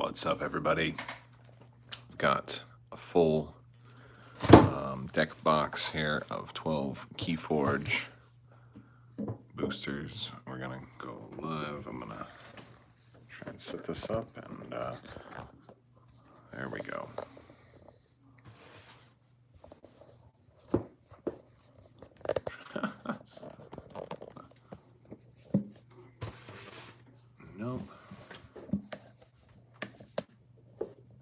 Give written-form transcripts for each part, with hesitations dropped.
What's up, everybody? I've got a full deck box here of 12 KeyForge boosters. We're gonna go live. I'm gonna try and set this up, and there we go. Nope.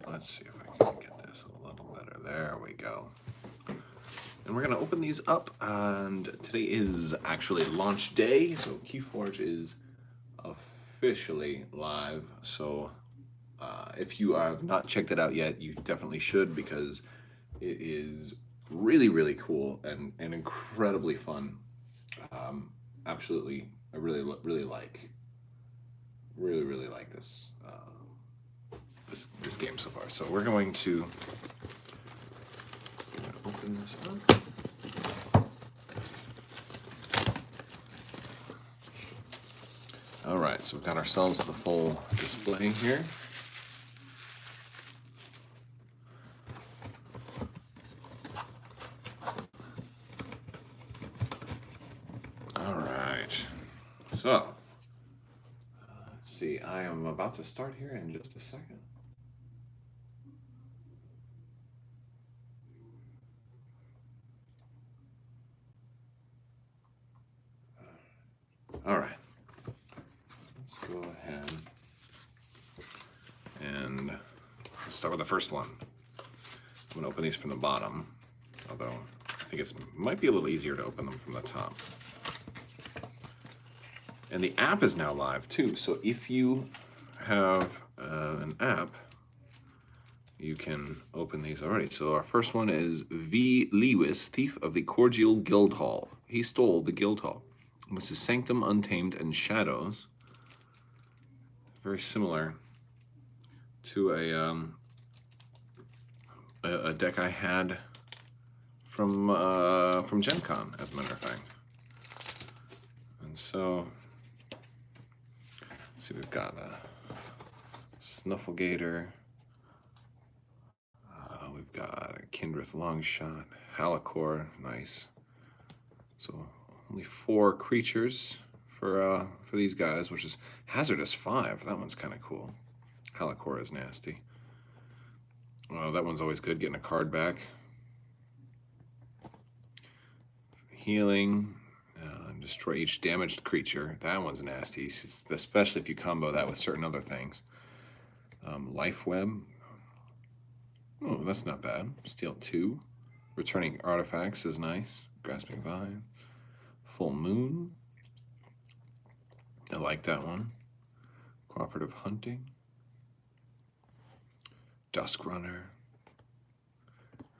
Let's see if I can get this a little better. There we go. And we're gonna open these up, and today is actually launch day, so KeyForge is officially live. So if you have not checked it out yet, you definitely should, because it is really, really cool and incredibly fun. Absolutely, I really like this this game so far. So we're going to open this up. All right, so we've got ourselves the full display here. All right, so let's see. I am about to start here in just a second. All right, let's go ahead and start with the first one. I'm gonna open these from the bottom, although I think it might be a little easier to open them from the top. And the app is now live too, so if you have an app, you can open these already. So our first one is V. Lewis, Thief of the Cordial Guildhall. He stole the Guildhall. This is Sanctum, Untamed, and Shadows. Very similar to a deck I had from Gen Con, as a matter of fact. And so, let's see, we've got a Snufflegator. We've got a Kindreth Longshot, Halakor, nice. So only 4 creatures for these guys, which is Hazardous 5. That one's kind of cool. Halakor is nasty. Well, that one's always good, getting a card back. Healing, destroy each damaged creature. That one's nasty, especially if you combo that with certain other things. Life Web. Oh, that's not bad. Steal 2. Returning artifacts is nice. Grasping Vine. Full Moon. I like that one. Cooperative Hunting. Dusk Runner.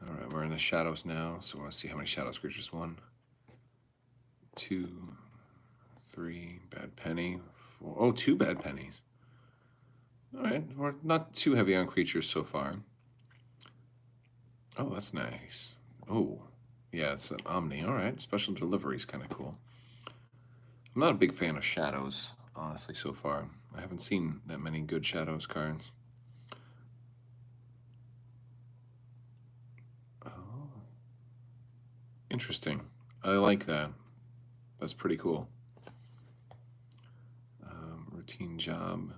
All right, we're in the shadows now, so I want to see how many shadows creatures. 1, 2, 3. Bad Penny. 4. Oh, 2 Bad Pennies. All right, we're not too heavy on creatures so far. Oh, that's nice. Oh, yeah, it's an Omni. All right, special delivery is kind of cool. I'm not a big fan of shadows, honestly, so far. I haven't seen that many good shadows cards. Oh, interesting. I like that. That's pretty cool. Routine Job.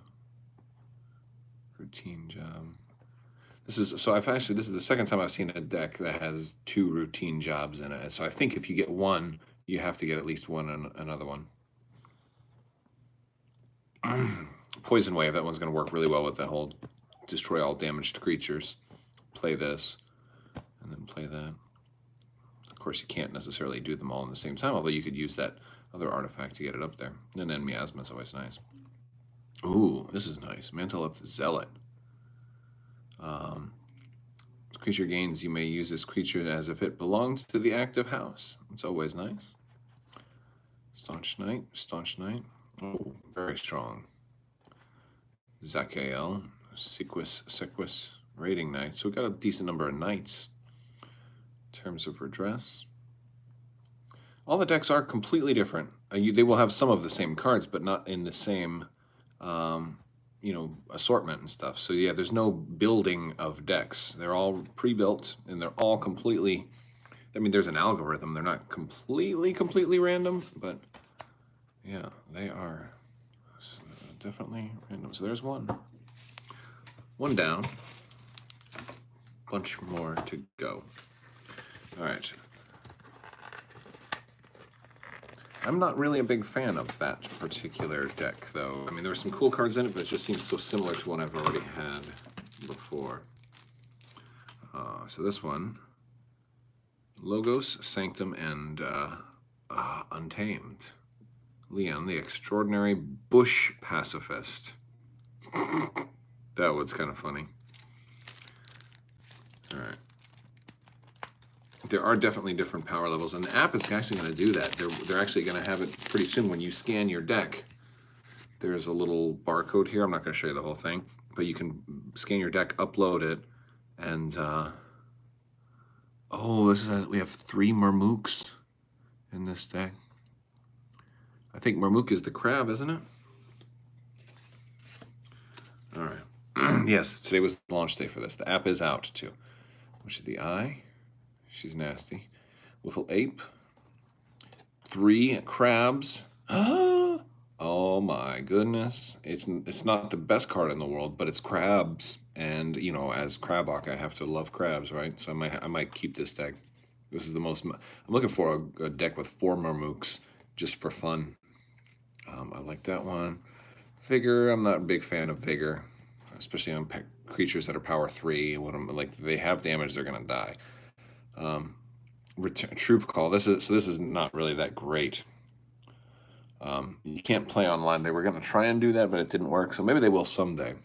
Routine Job. This is the second time I've seen a deck that has 2 routine jobs in it. So I think if you get one, you have to get at least one and another one. Poison Wave, that one's going to work really well with the whole destroy all damaged creatures. Play this, and then play that. Of course, you can't necessarily do them all at the same time, although you could use that other artifact to get it up there. And then Miasma is always nice. Ooh, this is nice. Mantle of the Zealot. Creature gains, you may use this creature as if it belongs to the active house. It's always nice. Staunch Knight, Staunch Knight. Oh, very strong. Zakael, Sequus, Raiding Knight. So we got a decent number of knights in terms of redress. All the decks are completely different. They will have some of the same cards, but not in the same you know, assortment and stuff. So yeah, there's no building of decks. They're all pre-built and they're all completely, I mean, there's an algorithm. They're not completely random, but yeah, they are definitely random. So there's one down, bunch more to go. All right. I'm not really a big fan of that particular deck, though. I mean, there were some cool cards in it, but it just seems so similar to one I've already had before. So this one, Logos, Sanctum, and Untamed. Leon, the Extraordinary Bush Pacifist. That one's kind of funny. All right. There are definitely different power levels, and the app is actually going to do that. They're actually going to have it pretty soon. When you scan your deck, there's a little barcode here. I'm not going to show you the whole thing, but you can scan your deck, upload it, and oh, we have 3 Marmooks in this deck. I think Marmook is the crab, isn't it? All right. Yes, today was the launch day for this. The app is out too. Which is the eye? She's nasty. Wiffle Ape. 3 crabs. Oh my goodness. It's not the best card in the world, but it's crabs. And, you know, as Crabbok, I have to love crabs, right? So I might keep this deck. This is the most... I'm looking for a deck with 4 Marmooks just for fun. I like that one. Vigor, I'm not a big fan of Vigor, especially on creatures that are power 3. When like they have damage, they're gonna die. Troop Call. This is not really that great. You can't play online. They were gonna try and do that, but it didn't work. So maybe they will someday.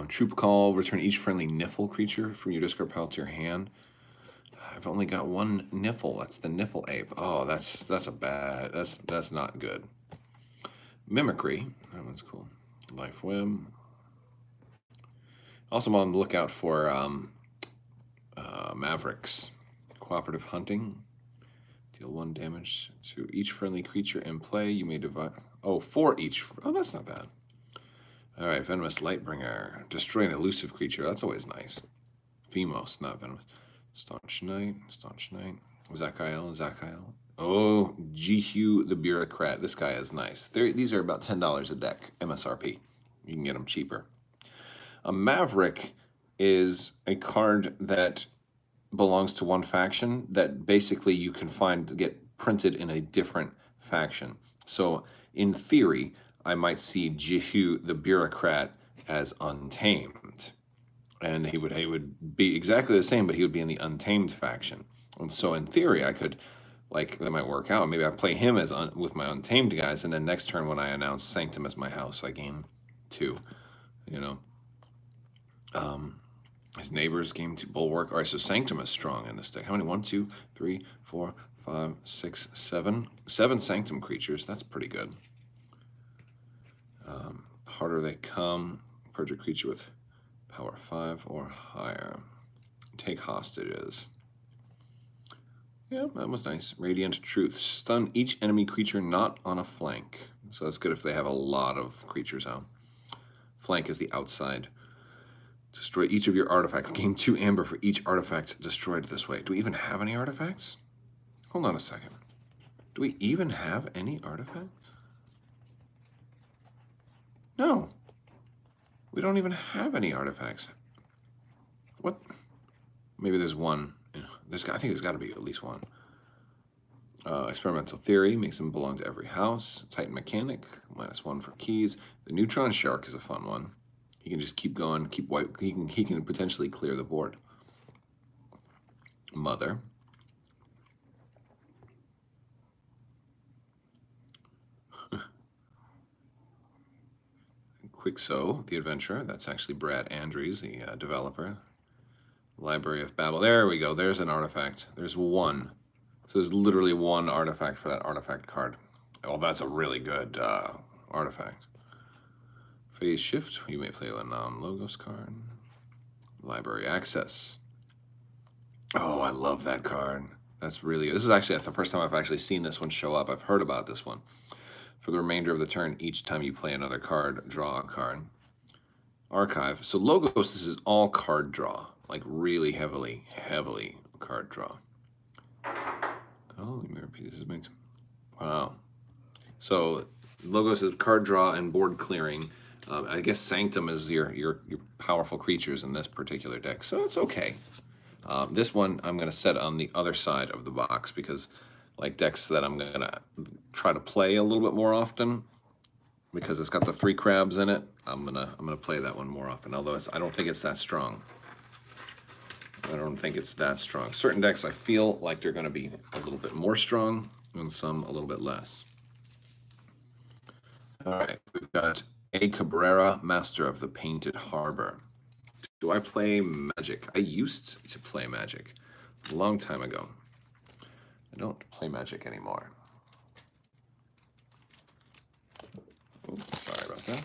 Troop Call. Return each friendly Niffle creature from your discard pile to your hand. I've only got 1 Niffle. That's the Niffle Ape. Oh, that's not good. Mimicry. That one's cool. Life Whim. Also, I'm on the lookout for Mavericks. Cooperative Hunting. Deal 1 damage to each friendly creature in play. You may divide... Oh, 4 each. Oh, that's not bad. All right, Venomous Lightbringer. Destroy an elusive creature. That's always nice. Phemos, not Venomous. Staunch Knight. Zakael. Oh, Jihu the Bureaucrat. This guy is nice. These are about $10 a deck, MSRP. You can get them cheaper. A Maverick is a card that belongs to one faction that basically you can get printed in a different faction. So in theory, I might see Jihu the Bureaucrat as Untamed. And he would be exactly the same, but he would be in the Untamed faction. And so in theory, I could, like, that might work out. Maybe I play him as with my Untamed guys, and then next turn when I announce Sanctum as my house, I gain 2, you know. His neighbors gain 2 Bulwark. All right, so Sanctum is strong in this deck. How many? 1, 2, 3, 4, 5, 6, 7. 7 Sanctum creatures. That's pretty good. Harder they come. Purge a creature with power 5 or higher. Take hostages. Yeah, that was nice. Radiant Truth. Stun each enemy creature not on a flank. So that's good if they have a lot of creatures out. Flank is the outside. Destroy each of your artifacts. Gain 2 amber for each artifact destroyed this way. Do we even have any artifacts? Hold on a second. Do we even have any artifacts? No. We don't even have any artifacts. What? Maybe there's one. I think there's got to be at least one. Experimental Theory makes them belong to every house. Titan Mechanic, -1 for keys. The Neutron Shark is a fun one. He can just keep going, keep white. He can potentially clear the board. Mother. Quixo, the Adventurer. That's actually Brad Andrews, the developer. Library of Babel. There we go. There's an artifact. There's 1. So there's literally 1 artifact for that artifact card. Oh, that's a really good artifact. Phase Shift. You may play a non-logos card. Library Access. Oh, I love that card. That's really good. This is actually the first time I've actually seen this one show up. I've heard about this one. For the remainder of the turn, each time you play another card, draw a card. Archive. So Logos, this is all card draw, like really heavily card draw. Oh, let me repeat this. Wow. So Logos is card draw and board clearing. I guess Sanctum is your powerful creatures in this particular deck, so it's okay. This one I'm going to set on the other side of the box because, like decks that I'm going to try to play a little bit more often, because it's got the 3 crabs in it, I'm gonna play that one more often. Although I don't think it's that strong. I don't think it's that strong. Certain decks I feel like they're going to be a little bit more strong, and some a little bit less. All right, we've got A. Cabrera, Master of the Painted Harbor. Do I play Magic? I used to play Magic a long time ago. I don't play Magic anymore. Oops, sorry about that.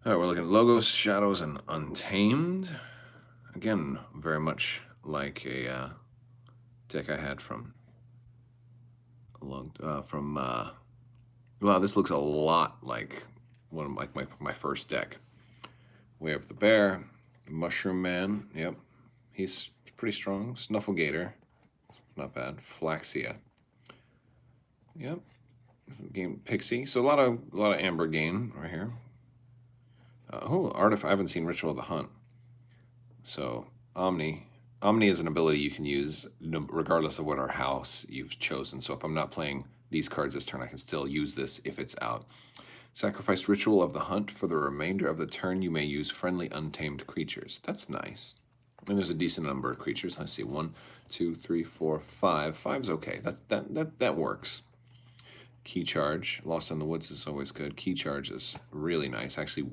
All right, we're looking at Logos, Shadows, and Untamed. Again, very much like a deck I had from well, this looks a lot like one of my first deck. We have the Bear, Mushroom Man. Yep, he's pretty strong. Snufflegator, not bad. Flaxia. Yep. Game Pixie. So a lot of Amber Gain right here. Artifact. I haven't seen Ritual of the Hunt. So Omni. Omni is an ability you can use regardless of what our house you've chosen. So if I'm not playing these cards this turn, I can still use this if it's out. Sacrifice Ritual of the Hunt. For the remainder of the turn, you may use friendly untamed creatures. That's nice. And there's a decent number of creatures. Let's see, 1, 2, 3, 4, 5. 5's okay. That works. Key Charge. Lost in the Woods is always good. Key Charge is really nice. Actually,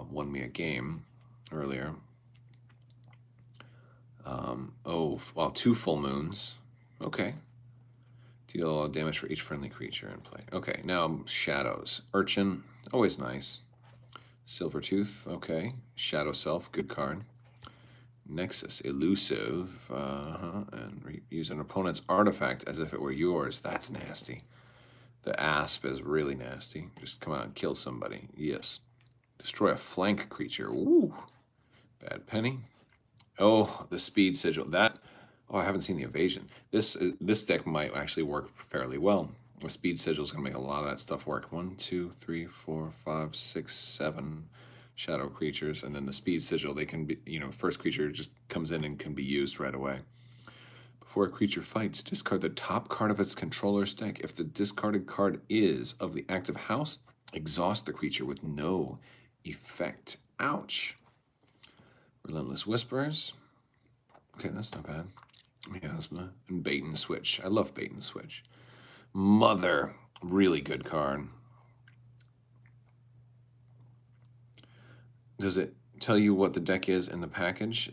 won me a game earlier. Oh, well, 2 full moons. Okay. Deal damage for each friendly creature in play. Okay, now Shadows. Urchin, always nice. Silvertooth, okay. Shadow Self, good card. Nexus, Elusive, and use an opponent's artifact as if it were yours. That's nasty. The Asp is really nasty. Just come out and kill somebody. Yes. Destroy a flank creature. Ooh. Bad penny. Oh, the Speed Sigil. That. Oh, I haven't seen the Evasion. This deck might actually work fairly well. The Speed Sigil is going to make a lot of that stuff work. 1, 2, 3, 4, 5, 6, 7 shadow creatures, and then the Speed Sigil. They can be, first creature just comes in and can be used right away. Before a creature fights, discard the top card of its controller's deck. If the discarded card is of the active house, exhaust the creature with no effect. Ouch. Relentless Whispers. Okay, that's not bad. Miasma and Bait and Switch. I love Bait and Switch. Mother, really good card. Does it tell you what the deck is in the package?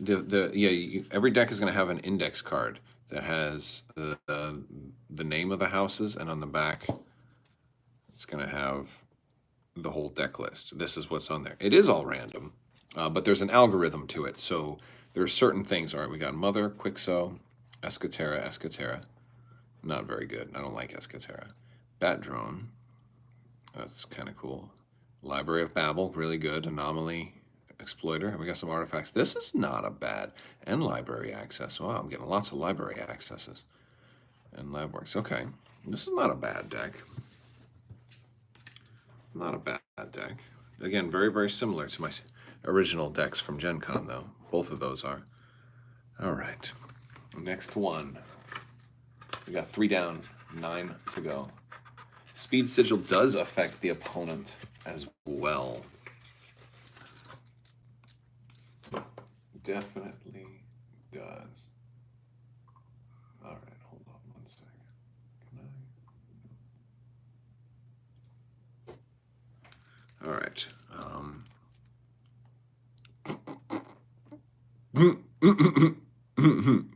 Every deck is going to have an index card that has the name of the houses, and on the back, it's going to have the whole deck list. This is what's on there. It is all random, but there's an algorithm to it. So there are certain things. All right, we got Mother, Quixo, Escatera. Not very good. I don't like Escatera. Bat Drone. That's kind of cool. Library of Babel, really good. Anomaly, Exploiter. We got some artifacts. This is not a bad. And library access. Wow, I'm getting lots of library accesses. And LabWorks. Okay. This is not a bad deck. Not a bad deck. Again, very, very similar to my original decks from Gen Con, though. Both of those are. All right. Next one. We got 3 down, 9 to go. Speed Sigil does affect the opponent as well. Definitely does. All right, hold on 1 second. Can I? All right.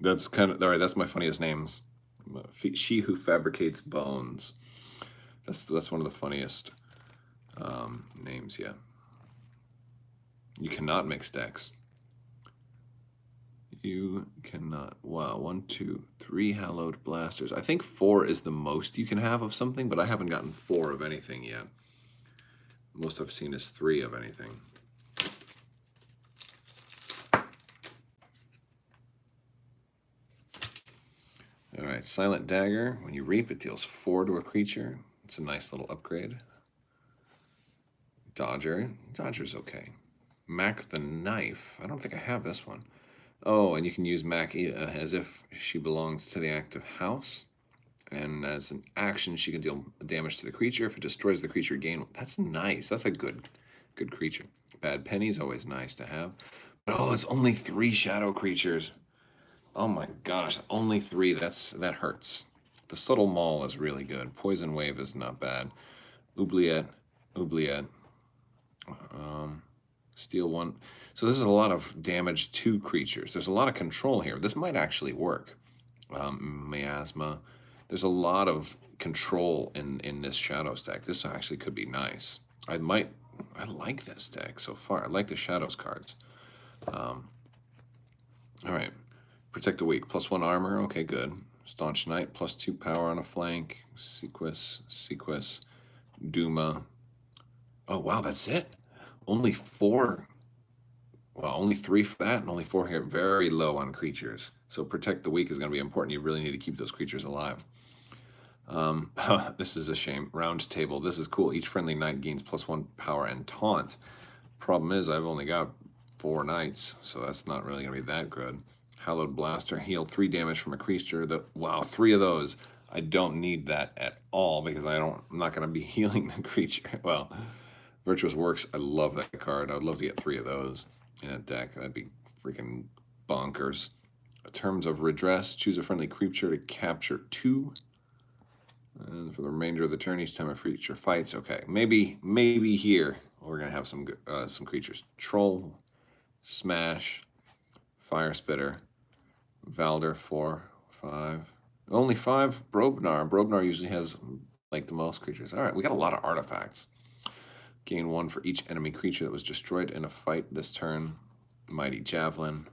That's kind of all right. That's my funniest names. She Who Fabricates Bones. That's one of the funniest names. Yeah. You cannot mix decks. You cannot. Wow, 1, 2, 3 hallowed blasters. I think 4 is the most you can have of something, but I haven't gotten 4 of anything yet. Most I've seen is 3 of anything. All right, Silent Dagger. When you reap, it deals 4 to a creature. It's a nice little upgrade. Dodger. Dodger's okay. Mac the Knife. I don't think I have this one. Oh, and you can use Mac as if she belongs to the active house. And as an action, she can deal damage to the creature. If it destroys the creature, gain. That's nice. That's a good creature. Bad Penny's always nice to have. But oh, it's only 3 shadow creatures. Oh my gosh, only 3. That hurts. The Subtle Maul is really good. Poison Wave is not bad. Oubliette. Steal 1. So this is a lot of damage to creatures. There's a lot of control here. This might actually work. Miasma. There's a lot of control in this Shadows deck. This actually could be nice. I like this deck so far. I like the Shadows cards. All right. Protect the Weak. +1 armor. Okay, good. Staunch Knight. +2 power on a flank. Sequus. Duma. Oh, wow, that's it? Only 4. Well, only 3 for that, and only 4 here. Very low on creatures. So Protect the Weak is going to be important. You really need to keep those creatures alive. This is a shame. Round Table. This is cool. Each friendly knight gains +1 power and taunt. Problem is, I've only got 4 knights, so that's not really going to be that good. Hallowed Blaster. Heal 3 damage from a creature. Wow, 3 of those. I don't need that at all because I'm not going to be healing the creature. Well, Virtuous Works. I love that card. I would love to get 3 of those in a deck. That'd be freaking bonkers. In terms of redress, choose a friendly creature to capture 2. And for the remainder of the turn, each time a creature fights. Okay, maybe here we're gonna have some creatures. Troll, Smash, Fire Spitter, Valder 4, 5. Only 5. Brobnar. Brobnar usually has like the most creatures. All right, we got a lot of artifacts. Gain 1 for each enemy creature that was destroyed in a fight this turn. Mighty Javelin.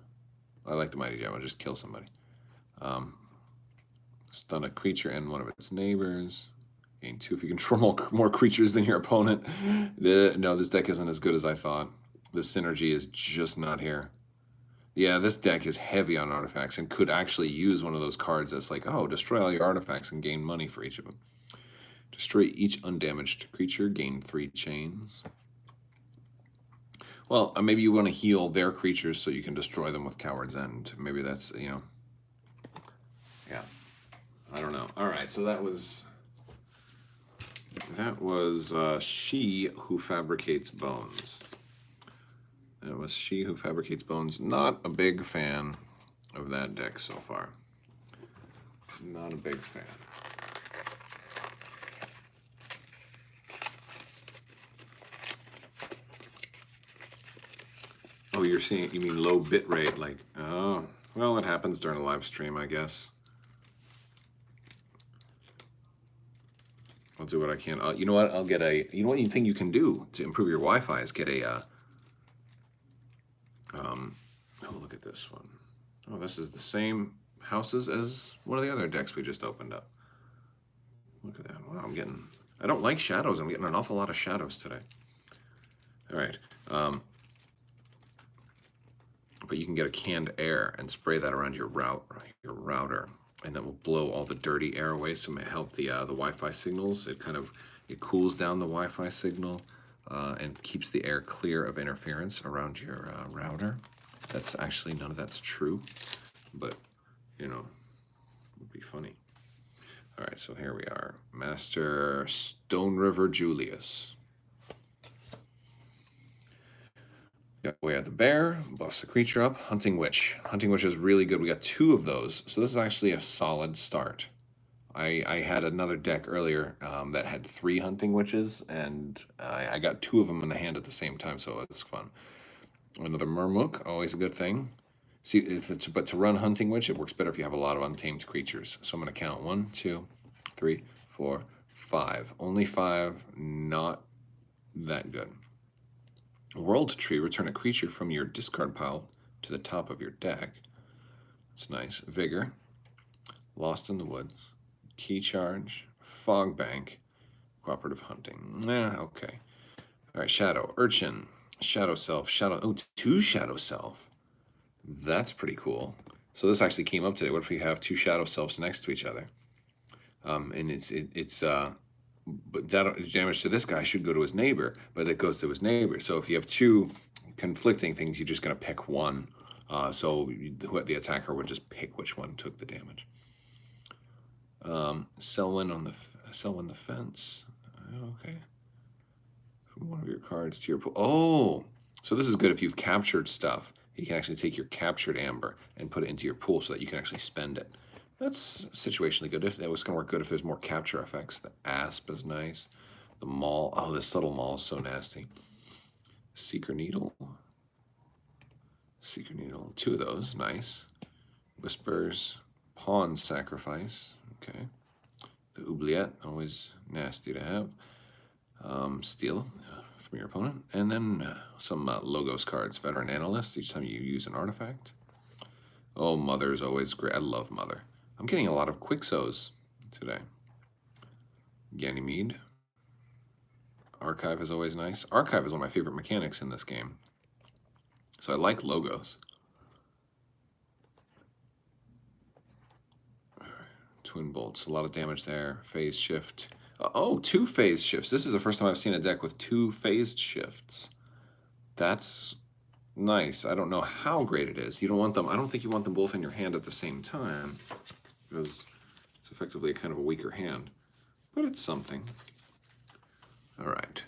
I like the Mighty Javelin. Just kill somebody. Stun a creature and one of its neighbors. Gain 2 if you control more creatures than your opponent. No, this deck isn't as good as I thought. The synergy is just not here. Yeah, this deck is heavy on artifacts and could actually use one of those cards that's like, oh, destroy all your artifacts and gain money for each of them. Destroy each undamaged creature, gain 3 chains. Well, maybe you want to heal their creatures so you can destroy them with Coward's End. Maybe that's, yeah. I don't know. All right, so that was She Who Fabricates Bones. That was She Who Fabricates Bones. Not a big fan of that deck so far. Not a big fan. Oh, you mean low bit rate, like, oh, well, it happens during a live stream, I guess. I'll do what I can. You know what, I'll get you know what you think you can do to improve your Wi-Fi is get a, oh, look at this one. Oh, this is the same houses as one of the other decks we just opened up. Look at that, wow, I don't like shadows, I'm getting an awful lot of shadows today. All right, but you can get a canned air and spray that around your router, and that will blow all the dirty air away. So it may help the Wi-Fi signals. It cools down the Wi-Fi signal and keeps the air clear of interference around your router. That's actually none of that's true, but you know, it would be funny. All right, so here we are, Master Stone River Julius. We have the bear, buffs the creature up. Hunting Witch. Hunting Witch is really good. We got 2 of those, so this is actually a solid start. I had another deck earlier that had 3 Hunting Witches, and I got 2 of them in the hand at the same time, so it's fun. Another Murmuk, always a good thing. See, but to run Hunting Witch, it works better if you have a lot of untamed creatures. So I'm going to count 1, 2, 3, 4, 5. Only 5, not that good. World Tree, return a creature from your discard pile to the top of your deck. It's nice. Vigor. Lost in the Woods. Key Charge. Fog Bank. Cooperative Hunting. Yeah, okay. All right, Shadow. Urchin. Shadow Self. Shadow. Oh, 2 Shadow Self. That's pretty cool. So this actually came up today. What if we have 2 Shadow Selves next to each other? And but that damage to this guy should go to his neighbor, but it goes to his neighbor. So if you have 2 conflicting things, you're just going to pick one. So the attacker would just pick which one took the damage. Selwyn the Fence. Okay. From one of your cards to your pool. Oh, so this is good if you've captured stuff. You can actually take your captured amber and put it into your pool so that you can actually spend it. That's situationally good. If that was going to work good if there's more capture effects. The Asp is nice. The Maul. Oh, the Subtle Maul is so nasty. Seeker Needle. Seeker Needle. 2 of those. Nice. Whispers. Pawn Sacrifice. Okay. The Oubliette. Always nasty to have. Steal from your opponent. And then some Logos cards. Veteran Analyst. Each time you use an artifact. Oh, Mother is always great. I love Mother. I'm getting a lot of Quixos today. Ganymede. Archive is always nice. Archive is one of my favorite mechanics in this game. So I like Logos. All right. Twin Bolts. A lot of damage there. Phase Shift. Oh, 2 phase shifts. This is the first time I've seen a deck with 2 phased shifts. That's nice. I don't know how great it is. You don't want them. I don't think you want them both in your hand at the same time, because it's effectively a kind of a weaker hand. But it's something. All right.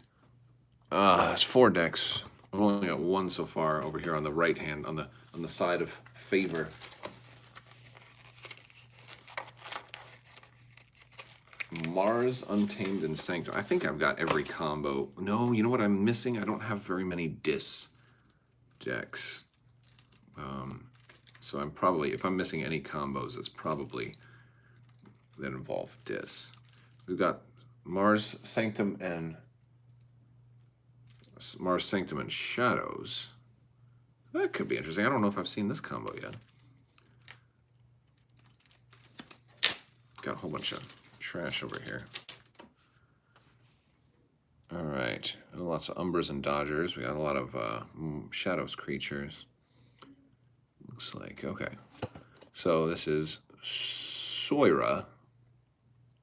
It's 4 decks. I've only got 1 so far over here on the right hand, on the side of favor. Mars, Untamed, and Sanctum. I think I've got every combo. No, you know what I'm missing? I don't have very many Dis decks. So I'm probably, if I'm missing any combos, it's probably that involve Dis. We've got Mars, Sanctum, and Shadows. That could be interesting. I don't know if I've seen this combo yet. Got a whole bunch of trash over here. All right, lots of Umbras and Dodgers. We got a lot of Shadows creatures. Looks like, okay. So this is Soria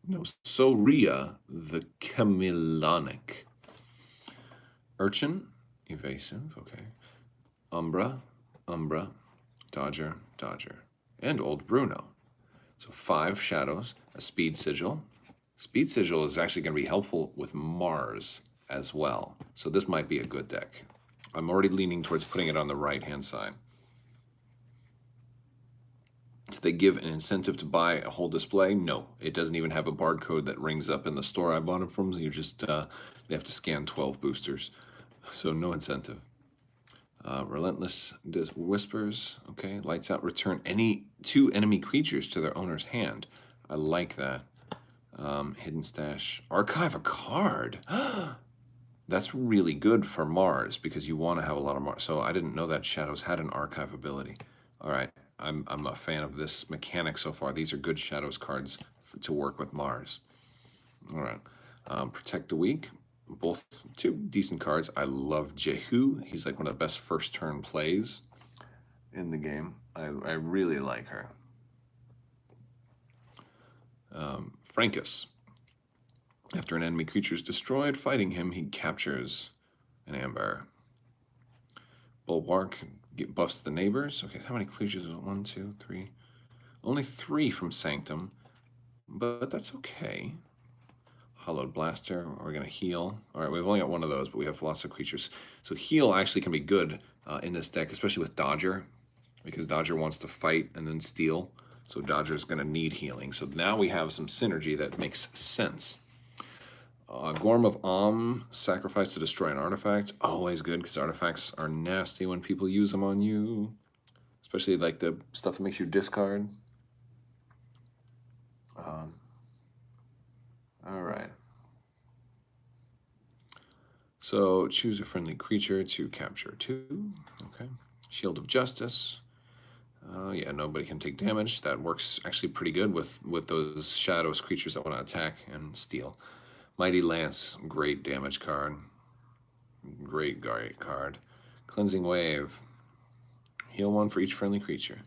the Chameleonic. Urchin, evasive, okay. Umbra, Dodger, and Old Bruno. So 5 Shadows, a Speed Sigil. Speed Sigil is actually going to be helpful with Mars as well. So this might be a good deck. I'm already leaning towards putting it on the right-hand side. Do they give an incentive to buy a whole display? No. It doesn't even have a barcode that rings up in the store I bought it from. You just you have to scan 12 boosters. So no incentive. Relentless Whispers. Okay. Lights Out. Return any 2 enemy creatures to their owner's hand. I like that. Hidden Stash. Archive a card. That's really good for Mars because you want to have a lot of Mars. So I didn't know that Shadows had an archive ability. All right. I'm a fan of this mechanic so far. These are good Shadows cards to work with Mars. All right. Protect the Weak. Both 2 decent cards. I love Jehu. He's like one of the best first turn plays in the game. I really like her. Frankus. After an enemy creature is destroyed, fighting him, he captures an amber. Bulwark buffs the neighbors. Okay, how many creatures is it? 1, 2, 3. Only 3 from Sanctum, but that's okay. Hollowed Blaster, we're going to heal. All right, we've only got 1 of those, but we have lots of creatures. So heal actually can be good in this deck, especially with Dodger, because Dodger wants to fight and then steal. So Dodger's going to need healing. So now we have some synergy that makes sense. Gorm of Om, sacrifice to destroy an artifact. Always good, because artifacts are nasty when people use them on you. Especially like the stuff that makes you discard. All right. So choose a friendly creature to capture 2. Okay. Shield of Justice. Oh yeah, nobody can take damage. That works actually pretty good with those shadows creatures that want to attack and steal. Mighty Lance, great damage card. Great card. Cleansing Wave. Heal 1 for each friendly creature.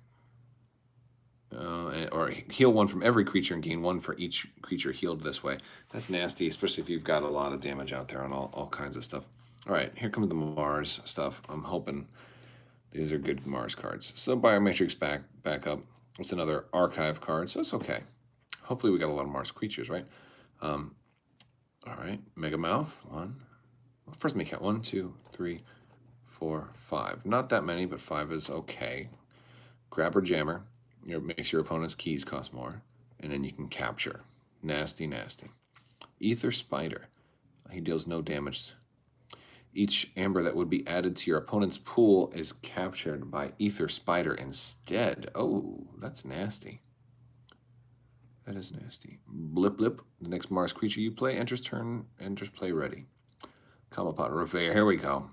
Or heal 1 from every creature and gain 1 for each creature healed this way. That's nasty, especially if you've got a lot of damage out there on all kinds of stuff. All right, here comes the Mars stuff. I'm hoping these are good Mars cards. So Biomatrix back up. It's another archive card, so it's okay. Hopefully we got a lot of Mars creatures, right? All right, Mega Mouth, 1. Well, first let me count. 1, 2, 3, 4, 5. Not that many, but 5 is okay. Grabber Jammer. Makes your opponent's keys cost more. And then you can capture. Nasty, nasty. Ether Spider. He deals no damage. Each amber that would be added to your opponent's pool is captured by Ether Spider instead. Oh, that's nasty. That is nasty. Blip Blip. The next Mars creature you play enters play ready. Kamapot Reveille. Here we go.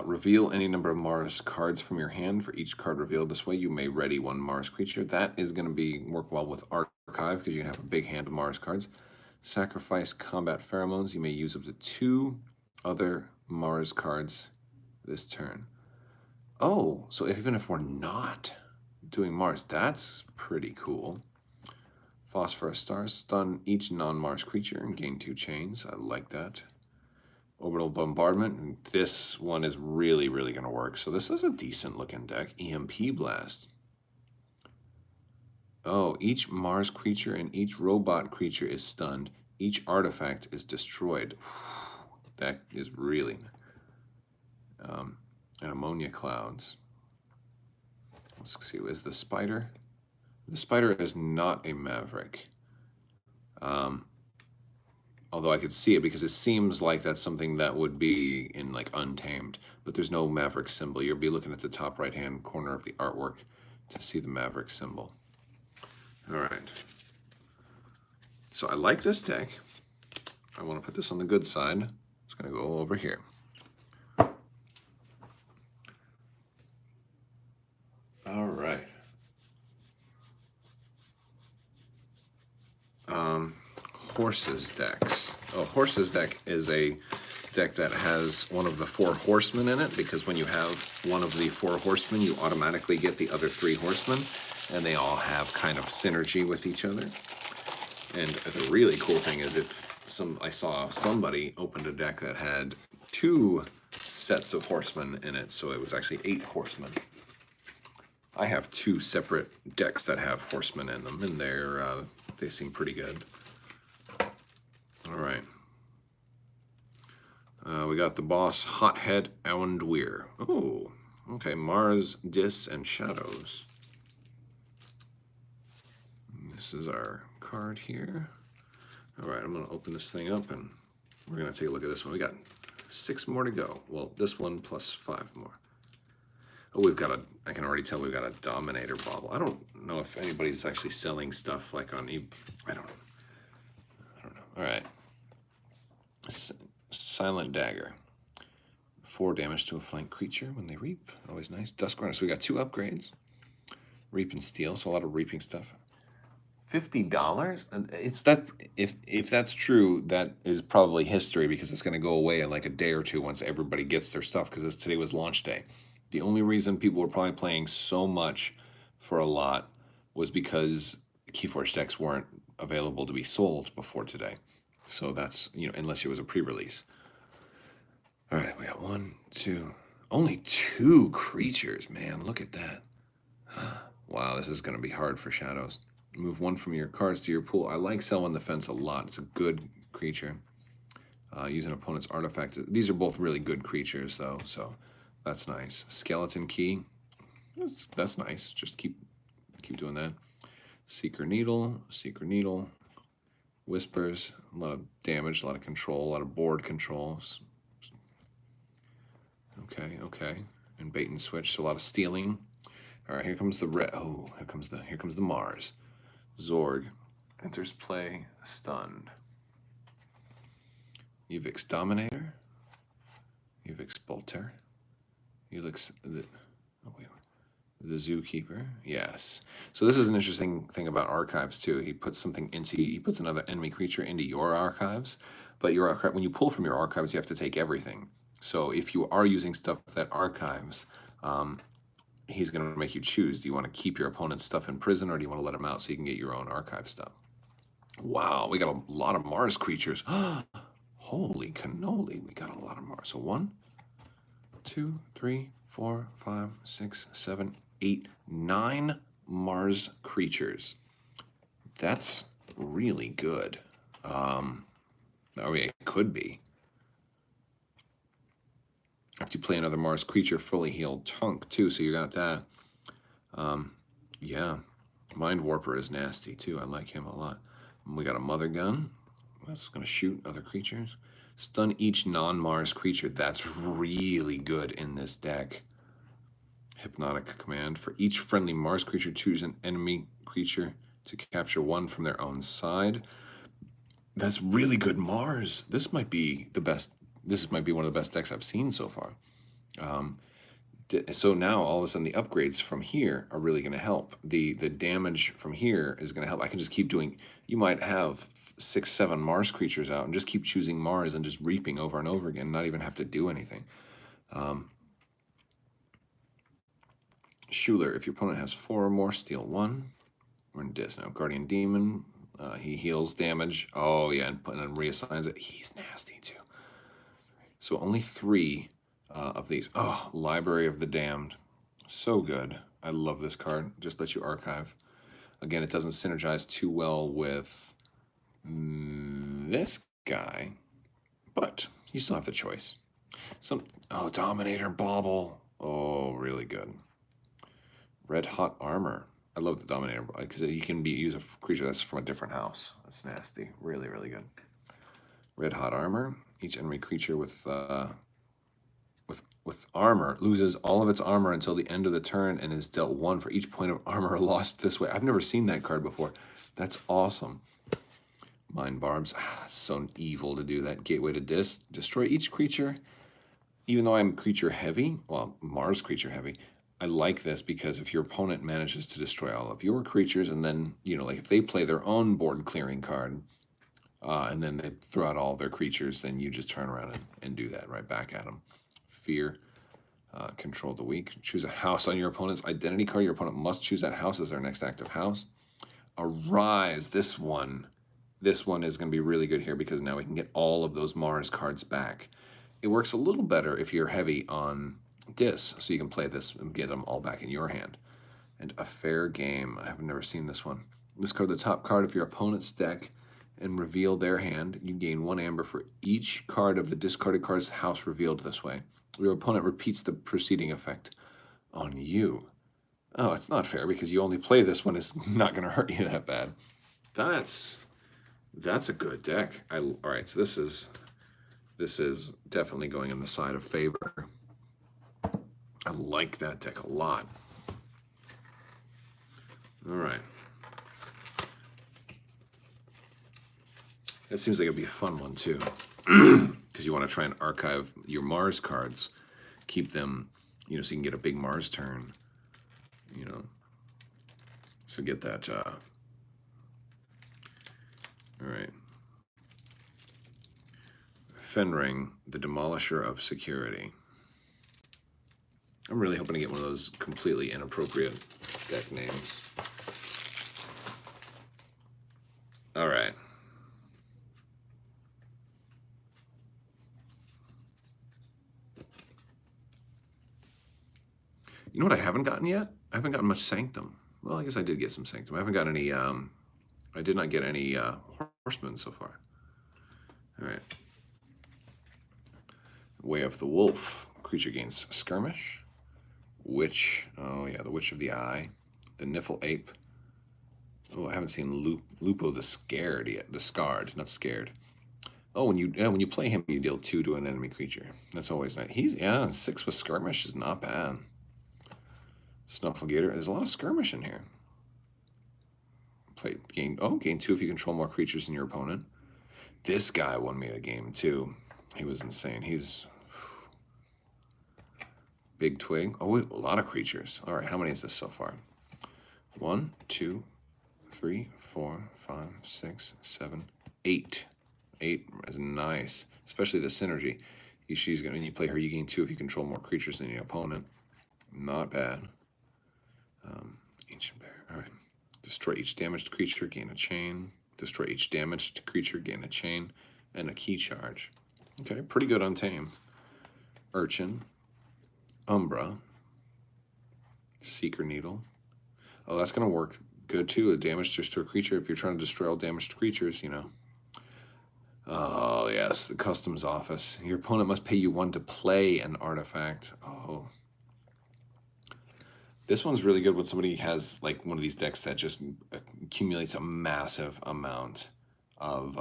Reveal any number of Mars cards from your hand. For each card revealed this way, you may ready 1 Mars creature. That is going to work well with Archive because you can have a big hand of Mars cards. Sacrifice Combat Pheromones. You may use up to 2 other Mars cards this turn. Oh, so even if we're not doing Mars, that's pretty cool. Phosphorus Stars. Stun each non-Mars creature and gain 2 chains. I like that. Orbital Bombardment. This one is really, really going to work. So this is a decent looking deck. EMP Blast. Oh, each Mars creature and each robot creature is stunned. Each artifact is destroyed. That is really... and Ammonia Clouds. Let's see, is the Spider? The Spider is not a Maverick. Although I could see it because it seems like that's something that would be in like Untamed, but there's no Maverick symbol. You'll be looking at the top right-hand corner of the artwork to see the Maverick symbol. All right. So I like this deck. I want to put this on the good side. It's going to go over here. All right. Horses decks. Oh, Horses deck is a deck that has one of the 4 horsemen in it, because when you have one of the 4 horsemen, you automatically get the other 3 horsemen, and they all have kind of synergy with each other. And the really cool thing is I saw somebody opened a deck that had 2 sets of horsemen in it, so it was actually 8 horsemen. I have 2 separate decks that have horsemen in them, and they seem pretty good. All right. We got the boss, Hothead Awenduir. Oh, okay. Mars, Dis, and Shadows. This is our card here. All right, I'm going to open this thing up, and we're going to take a look at this one. We got 6 more to go. Well, this one plus 5 more. Oh, I can already tell we've got a Dominator bauble. I don't know if anybody's actually selling stuff like on eBay. I don't know. All right. Silent Dagger. 4 damage to a flank creature when they reap. Always nice. Duskrunner. So we got 2 upgrades. Reap and steal. So a lot of reaping stuff. $50? And it's that if that's true, that is probably history, because it's going to go away in like a day or 2 once everybody gets their stuff, because today was launch day. The only reason people were probably playing so much for a lot was because KeyForge decks weren't available to be sold before today. So that's, unless it was a pre-release. All right, we got 1, 2, only 2 creatures, man. Look at that. Wow, this is going to be hard for Shadows. Move 1 from your cards to your pool. I like Selwyn the Fence a lot. It's a good creature. Use an opponent's artifact. These are both really good creatures, though, so that's nice. Skeleton Key. That's nice. Just keep doing that. Seeker Needle. Whispers. A lot of damage, a lot of control, a lot of board controls. Okay. And bait and switch, so a lot of stealing. All right, here comes the red. Oh, here comes the Mars. Zorg enters play stunned. Evix Dominator. Evix Bolter. Oh wait. The Zookeeper, yes. So this is an interesting thing about archives too. He puts another enemy creature into your archives, but your archive, when you pull from your archives, you have to take everything. So if you are using stuff that archives, he's going to make you choose. Do you want to keep your opponent's stuff in prison, or do you want to let him out so you can get your own archive stuff? Wow, we got a lot of Mars creatures. Holy cannoli, we got a lot of Mars. So 1, 2, 3, 4, 5, 6, 7, 8, 9 Mars creatures. That's really good. Oh yeah, it could be. After you play another Mars creature, fully healed Tunk too, so you got that. Yeah, Mind Warper is nasty too. I like him a lot. We got a Mother Gun. That's going to shoot other creatures. Stun each non-Mars creature. That's really good in this deck. Hypnotic Command. For each friendly Mars creature, choose an enemy creature to capture one from their own side. That's really good Mars. This might be the best. This might be one of the best decks I've seen so far. So now all of a sudden the upgrades from here are really going to help. The damage from here is going to help. I can just keep doing. You might have 6, 7 Mars creatures out and just keep choosing Mars and just reaping over and over again, not even have to do anything. Schuler, if your opponent has 4 or more, steal 1. We're in Dis now. Guardian Demon, he heals damage. Oh yeah, and then reassigns it. He's nasty too. So only 3 of these. Oh, Library of the Damned. So good. I love this card. Just let you archive. Again, it doesn't synergize too well with this guy, but you still have the choice. Dominator Bauble. Oh, really good. Red Hot Armor. I love the Dominator because you can use a creature that's from a different house. That's nasty. Really, really good. Red Hot Armor. Each enemy creature with armor loses all of its armor until the end of the turn and is dealt 1 for each point of armor lost this way. I've never seen that card before. That's awesome. Mind Barbs. So evil to do that. Gateway to Dis. Destroy each creature. Even though I'm creature heavy, well, Mars creature heavy, I like this because if your opponent manages to destroy all of your creatures and then, like if they play their own board clearing card and then they throw out all their creatures, then you just turn around and do that right back at them. Fear. Control the weak. Choose a house on your opponent's identity card. Your opponent must choose that house as their next active house. Arise. This one is going to be really good here because now we can get all of those Mars cards back. It works a little better if you're heavy on Dis, so you can play this and get them all back in your hand. And A Fair Game. I have never seen this one. Discard the top card of your opponent's deck and reveal their hand. You gain 1 amber for each card of the discarded card's house revealed this way. Your opponent repeats the preceding effect on you. Oh, it's not fair because you only play this one. It's not going to hurt you that bad. That's a good deck. All right, so this is definitely going on the side of favor. I like that deck a lot. All right. That seems like it'd be a fun one too. Because you want to try and archive your Mars cards, keep them, so you can get a big Mars turn, So get that. All right. Fenring, the Demolisher of Security. I'm really hoping to get one of those completely inappropriate deck names. All right. You know what I haven't gotten yet? I haven't gotten much Sanctum. Well, I guess I did get some Sanctum. I haven't got any, I did not get any Horsemen so far. All right. Way of the Wolf. Creature gains Skirmish. Witch. Oh, yeah, the Witch of the Eye. The Niffle Ape. Oh, I haven't seen Lupo the Scared yet. The Scarred, not Scared. Oh, when you play him, you deal 2 to an enemy creature. That's always nice. 6 with Skirmish is not bad. Snufflegator. There's a lot of skirmish in here. Gain 2 if you control more creatures than your opponent. This guy won me the game too. He was insane. Big twig. Oh, wait, a lot of creatures. All right, how many is this so far? 1, 2, 3, 4, 5, 6, 7, 8. 8 is nice, especially the synergy. She's gonna, when you play her, you gain 2 if you control more creatures than your opponent. Not bad. Ancient Bear. All right. Destroy each damaged creature, gain a chain. Destroy each damaged creature, gain a chain, and a key charge. Okay, pretty good untamed. Urchin. Umbra. Seeker Needle. Oh, that's going to work good too. A damage just to a creature. If you're trying to destroy all damaged creatures, you know. Oh, yes, the customs office. Your opponent must pay you 1 to play an artifact. Oh. This one's really good when somebody has like one of these decks that just accumulates a massive amount of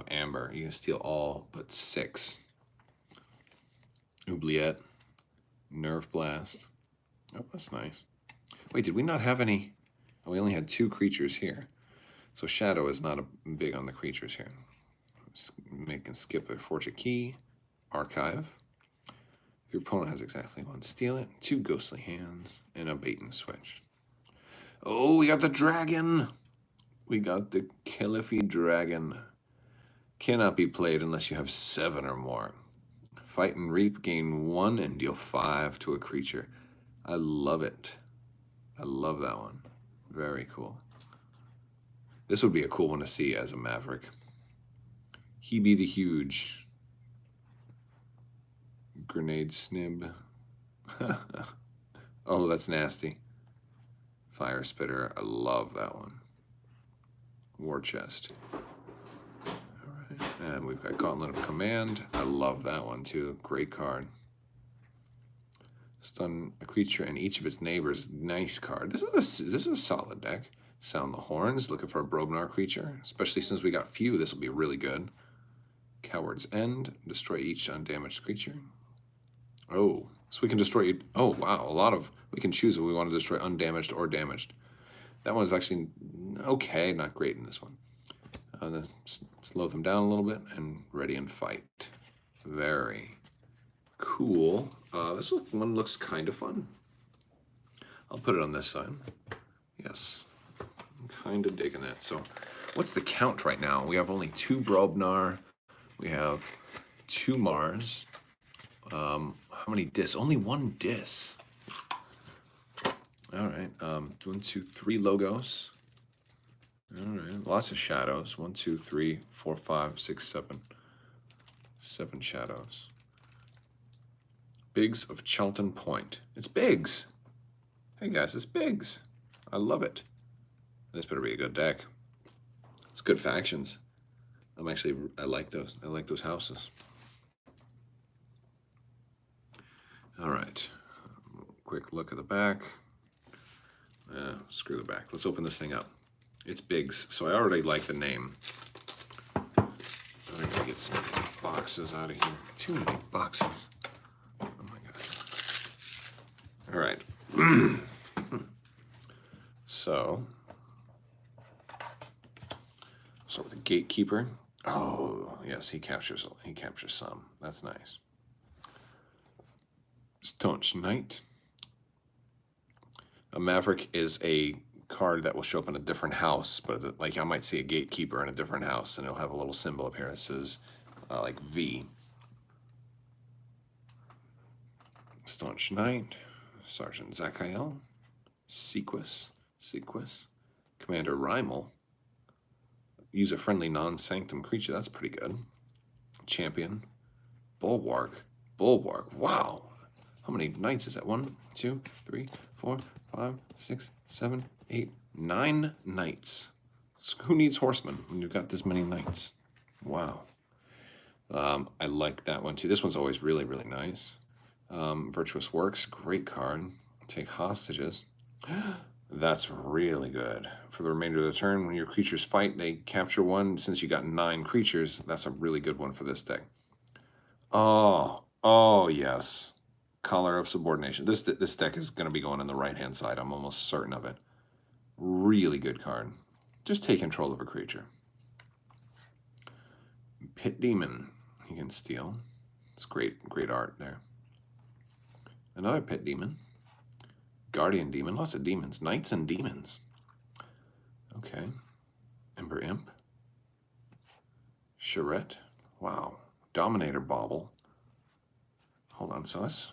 amber. You can steal all but 6. Oubliette. Nerve Blast. Oh, that's nice. Wait, did we not have any? Oh, we only had 2 creatures here. So Shadow is not big on the creatures here. Make and skip a Forge a Key. Archive. If your opponent has exactly 1, steal it. 2 Ghostly Hands. And a Bait and Switch. Oh, we got the dragon. We got the Caliphate Dragon. Cannot be played unless you have 7 or more. Fight and Reap, gain 1 and deal 5 to a creature. I love it. I love that one. Very cool. This would be a cool one to see as a Maverick. He be the Huge. Grenade Snib. Oh, that's nasty. Fire Spitter. I love that one. War Chest. And we've got Gauntlet of Command. I love that one too. Great card. Stun a creature and each of its neighbors. Nice card. This is a solid deck. Sound the Horns. Looking for a Brognar creature. Especially since we got few, this will be really good. Coward's End. Destroy each undamaged creature. Oh, so we can destroy... Oh, wow. A lot of... We can choose if we want to destroy undamaged or damaged. That one's actually okay. Not great in this one. Then slow them down a little bit and ready and fight. Very cool. This one looks kind of fun. I'll put it on this side. Yes, I'm kind of digging that. So what's the count right now? We have only 2 Brobnar. We have 2 Mars. How many dis? Only 1 dis. All right. 1, 2, 3 logos. All right, lots of shadows. 1, 2, 3, 4, 5, 6, 7. 7 shadows. Biggs of Charlton Point. It's Biggs. Hey guys, it's Biggs. I love it. This better be a good deck. It's good factions. I like those. I like those houses. All right. Quick look at the back. Screw the back. Let's open this thing up. It's Biggs, so I already like the name. I'm gonna get some boxes out of here. Too many boxes. Oh my god. All right. So with the Gatekeeper. Oh yes, he captures some. That's nice. Staunch Knight. A Maverick is a card that will show up in a different house, but like I might see a Gatekeeper in a different house and it'll have a little symbol up here that says like V. Staunch Knight, Sergeant Zakael, Sequus, Commander Rymel. Use a friendly non-sanctum creature, that's pretty good. Champion, Bulwark, wow. How many knights is that? 1, 2, 3, 4, 5, 6, 7, 8, 9 knights. Who needs horsemen when you've got this many knights? Wow. I like that one too. This one's always really, really nice. Virtuous Works, great card. Take hostages. That's really good. For the remainder of the turn, when your creatures fight, they capture 1. Since you got 9 creatures, that's a really good one for this deck. Oh yes. Collar of Subordination. This deck is going to be going on the right-hand side. I'm almost certain of it. Really good card. Just take control of a creature. Pit Demon. You can steal. It's great art there. Another pit demon. Guardian demon. Lots of demons. Knights and demons. Okay. Ember imp. Charette. Wow. Dominator bauble. Hold on. So that's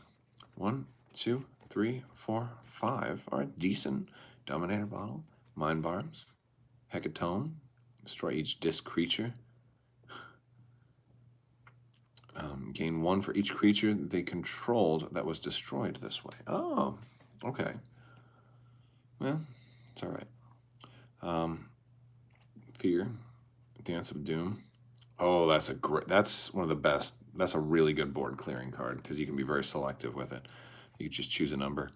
1, 2, 3, 4, 5. All right. Decent. Dominator bottle. Mind barbs. Hecatome. Destroy each disc creature. Gain 1 for each creature they controlled that was destroyed this way. Oh, okay. Well, it's all right. Fear, Dance of Doom. Oh, that's one of the best. That's a really good board clearing card because you can be very selective with it. You can just choose a number.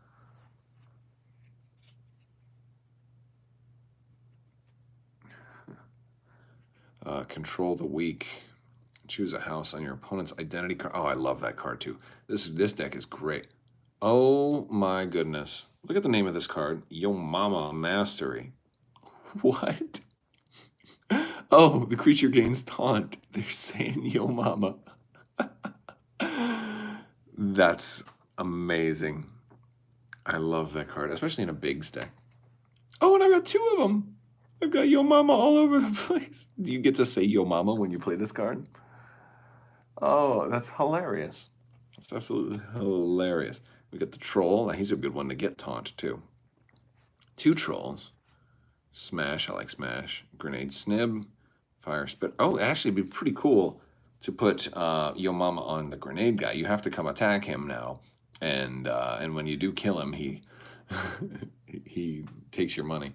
Control the Weak. Choose a house on your opponent's identity card. Oh, I love that card too. This deck is great. Oh my goodness. Look at the name of this card. Yo Mama Mastery. What? Oh, the creature gains taunt. They're saying Yo Mama. That's amazing. I love that card, especially in a big deck. Oh, and I got 2 of them. I've got Yo Mama all over the place. Do you get to say Yo Mama when you play this card? Oh, that's hilarious. That's absolutely hilarious. We got the troll. He's a good one to get taunt, too. 2 trolls. Smash. I like Smash. Grenade Snib. Fire Spit. Oh, actually, it'd be pretty cool to put Yo Mama on the grenade guy. You have to come attack him now. And when you do kill him, he he takes your money.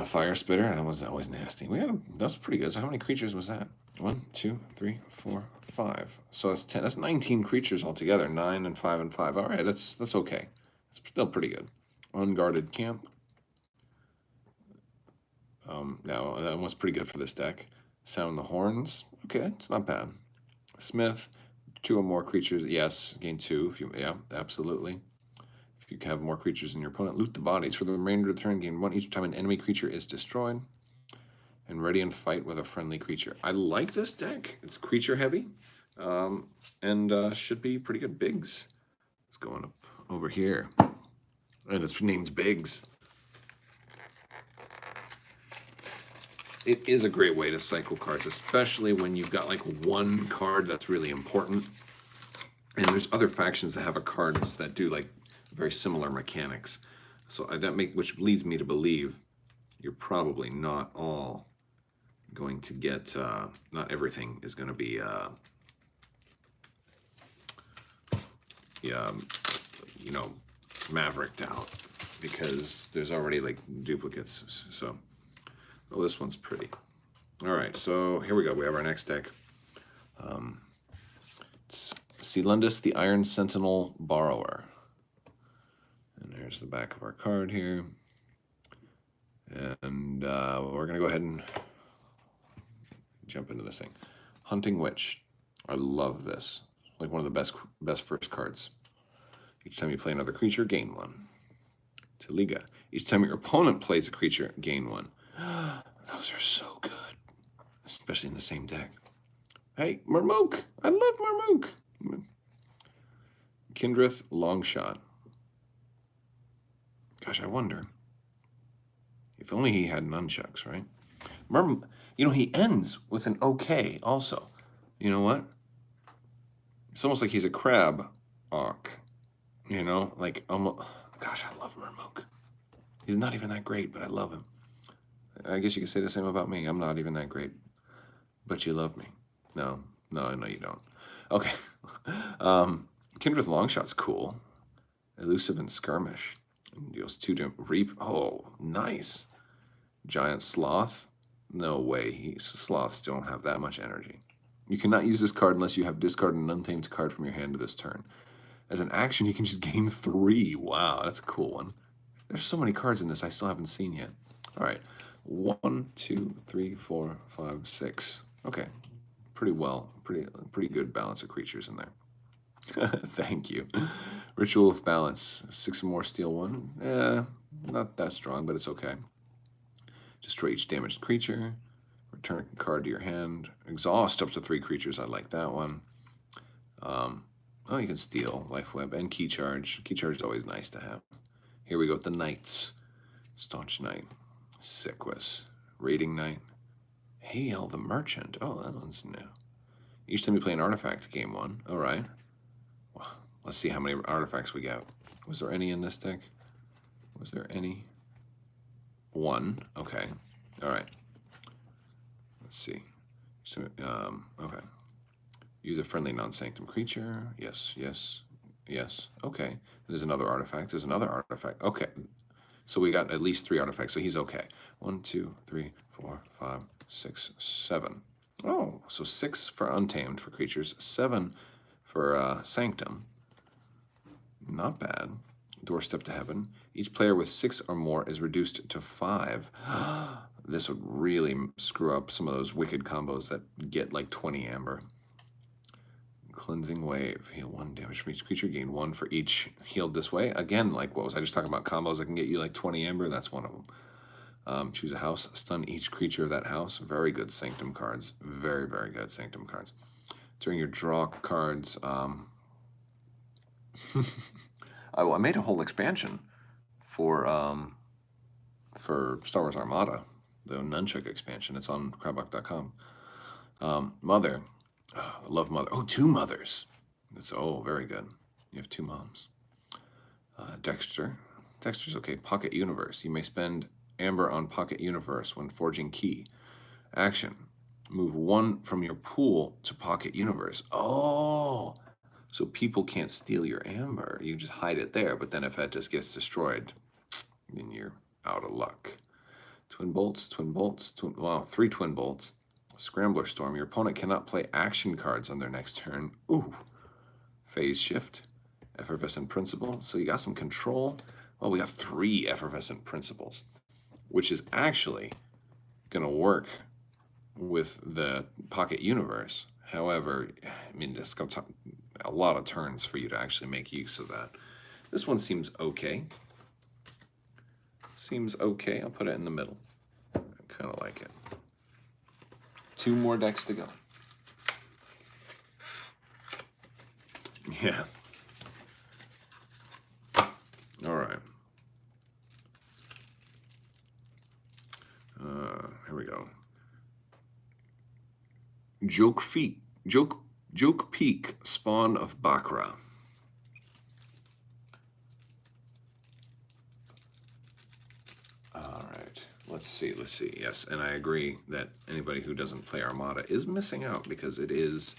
Fire Spitter. That was always nasty. That was pretty good. So how many creatures was that? 1, 2, 3, 4, 5. So that's 10. That's 19 creatures altogether. 9 and 5 and 5. All right, that's okay. It's still pretty good. Unguarded Camp. Now that was pretty good for this deck. Sound the Horns. Okay, it's not bad. Smith. 2 or more creatures. Yes, gain 2. Yeah, absolutely. If you have more creatures than your opponent, loot the bodies. For the remainder of the turn, gain 1 each time an enemy creature is destroyed. And ready and fight with a friendly creature. I like this deck. It's creature heavy. And should be pretty good. Biggs. It's going up over here. And its name's Biggs. It is a great way to cycle cards, especially when you've got like 1 card that's really important. And there's other factions that have cards that do like very similar mechanics. So which leads me to believe you're probably not all going to get, not everything is going to be, you know, mavericked out because there's already like duplicates. So, oh, this one's pretty. All right, so here we go. We have our next deck. It's Celundus, the Iron Sentinel Borrower. And there's the back of our card here. And we're going to go ahead and jump into this thing. Hunting Witch. I love this. Like one of the best first cards. Each time you play another creature, gain 1. Taliga. Each time your opponent plays a creature, gain 1. Those are so good. Especially in the same deck. Hey, Marmook. I love Marmook. Kindreth Longshot. Gosh, I wonder. If only he had nunchucks, right? You know, he ends with an okay also. You know what? It's almost like he's a Crabbok. You know, like almost. Gosh, I love Marmook. He's not even that great, but I love him. I guess you could say the same about me. I'm not even that great, but you love me. No, you don't. Okay. Kindreth Longshot's cool. Elusive and Skirmish. And deals 2 to Reap. Oh, nice. Giant Sloth. No way. Sloths don't have that much energy. You cannot use this card unless you have discarded an untamed card from your hand to this turn. As an action, you can just gain 3. Wow, that's a cool one. There's so many cards in this I still haven't seen yet. All right. 1, 2, 3, 4, 5, 6. Okay. Pretty pretty good balance of creatures in there. Thank you. Ritual of Balance. 6 or more, steal 1. Not that strong, but it's okay. Destroy each damaged creature. Return a card to your hand. Exhaust up to 3 creatures. I like that one. Oh, you can steal Life Web and Key Charge. Key Charge is always nice to have. Here we go with the Knights. Staunch Knight. Sequus. Raiding Knight. Hail the Merchant. Oh, that one's new. Each time you play an artifact, game 1. All right. Well, let's see how many artifacts we got. Was there any in this deck? Was there any? 1. Okay. All right. Let's see. So, okay. Use a friendly non-sanctum creature. Yes, yes, yes. Okay. There's another artifact. There's another artifact. Okay. So we got at least 3 artifacts, so he's okay. 1, 2, 3, 4, 5, 6, 7. Oh, so 6 for Untamed for creatures, 7 for Sanctum. Not bad. Doorstep to Heaven. Each player with 6 or more is reduced to 5. This would really screw up some of those wicked combos that get like 20 amber. Cleansing Wave. Heal 1 damage from each creature. Gain 1 for each healed this way. Again, like what was I just talking about? Combos that can get you like 20 amber. That's one of them. Choose a house. Stun each creature of that house. Very good Sanctum cards. Very, very good Sanctum cards. During your draw cards, I made a whole expansion for Star Wars Armada, the Nunchuck expansion. It's on Crabbok.com. Mother. Oh, I love Mother. Oh, 2 mothers. That's very good. You have 2 moms. Dexter. Dexter's okay. Pocket Universe. You may spend amber on Pocket Universe when forging key. Action. Move 1 from your pool to Pocket Universe. Oh, so people can't steal your amber. You just hide it there, but then if that just gets destroyed, then you're out of luck. Twin Bolts, Twin Bolts, wow, 3 Twin Bolts. Scrambler Storm. Your opponent cannot play action cards on their next turn. Ooh. Phase Shift. Effervescent Principle. So you got some control. Well, we got 3 Effervescent Principles, which is actually going to work with the Pocket Universe. However, I mean, it's going to take a lot of turns for you to actually make use of that. This one seems okay. Seems okay. I'll put it in the middle. I kind of like it. 2 more decks to go. Yeah. All right. Here we go. Joke Peak, Spawn of Bakra. All right. Let's see. Yes, and I agree that anybody who doesn't play Armada is missing out because it is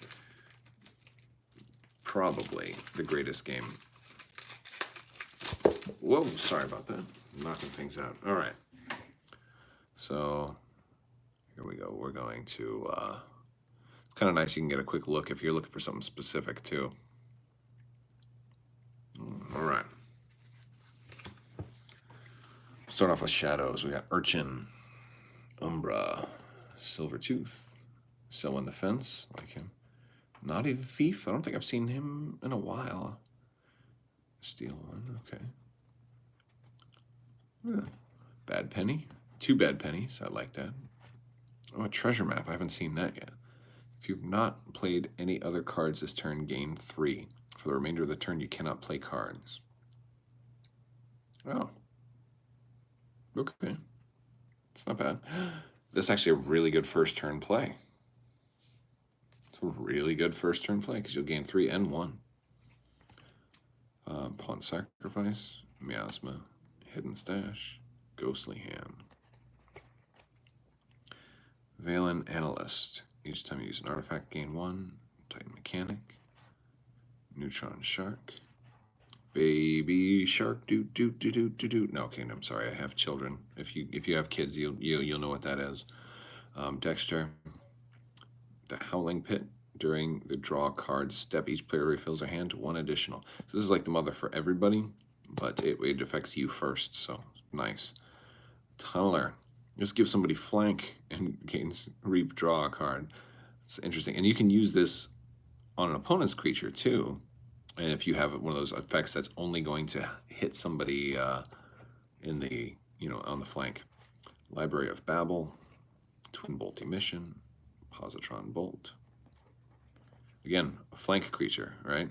probably the greatest game. Whoa, sorry about that. Knocking things out. All right. So here we go. We're going to, it's kind of nice you can get a quick look if you're looking for something specific too. All right. Start off with shadows. We got Urchin, Umbra, Silvertooth, Selwyn the Fence, like him. Naughty the Thief. I don't think I've seen him in a while. Steal 1. Okay. Yeah. Bad Penny. 2 Bad Pennies. I like that. Oh, a treasure map. I haven't seen that yet. If you've not played any other cards this turn, gain 3. For the remainder of the turn, you cannot play cards. Oh. Okay. It's not bad. This is actually a really good first turn play. It's a really good first turn play because you'll gain 3 and 1. Pawn Sacrifice, Miasma, Hidden Stash, Ghostly Hand. Valen Analyst. Each time you use an artifact, gain 1. Titan Mechanic. Neutron Shark. Baby Shark. Do. No, okay, no, I'm sorry. I have children. If you have kids, you'll know what that is. Dexter. The Howling Pit. During the draw card step, each player refills their hand to 1 additional. So this is like the mother for everybody, but it affects you first, so nice. Tunneler. Just give somebody flank and gains reap draw a card. It's interesting. And you can use this on an opponent's creature too. And if you have one of those effects that's only going to hit somebody in the, on the flank. Library of Babel, Twin Bolt Emission, Positron Bolt. Again, a flank creature, right?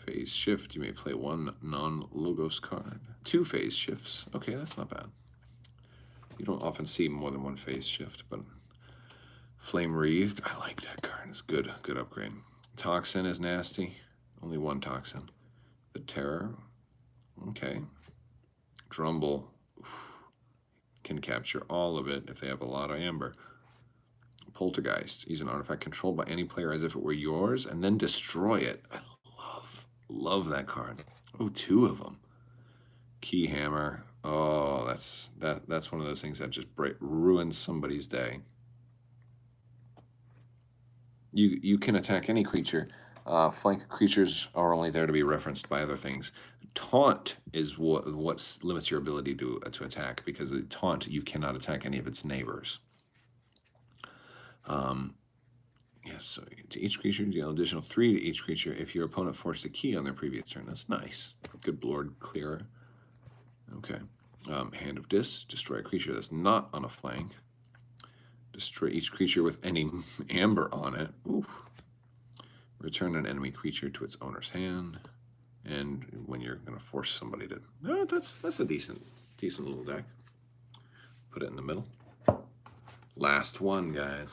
Phase shift. You may play one non-logos card. 2 phase shifts. Okay, that's not bad. You don't often see more than 1 phase shift, but Flame Wreathed. I like that card. It's good. Good upgrade. Toxin is nasty. Only 1 toxin. The Terror. Okay. Drumble. Oof. Can capture all of it if they have a lot of amber. Poltergeist. Use an artifact controlled by any player as if it were yours, and then destroy it. I love that card. Oh, 2 of them. Keyhammer. Oh, that's one of those things that just ruins somebody's day. You can attack any creature. Flank creatures are only there to be referenced by other things. Taunt is what limits your ability to attack, because the taunt, you cannot attack any of its neighbors. Yes, so to each creature, deal an additional 3 to each creature if your opponent forced a key on their previous turn. That's nice. Good Lord Clearer. Okay. Hand of Dis. Destroy a creature that's not on a flank. Destroy each creature with any amber on it. Oof. Return an enemy creature to its owner's hand. And when you're going to force somebody to... Oh, that's a decent little deck. Put it in the middle. Last one, guys.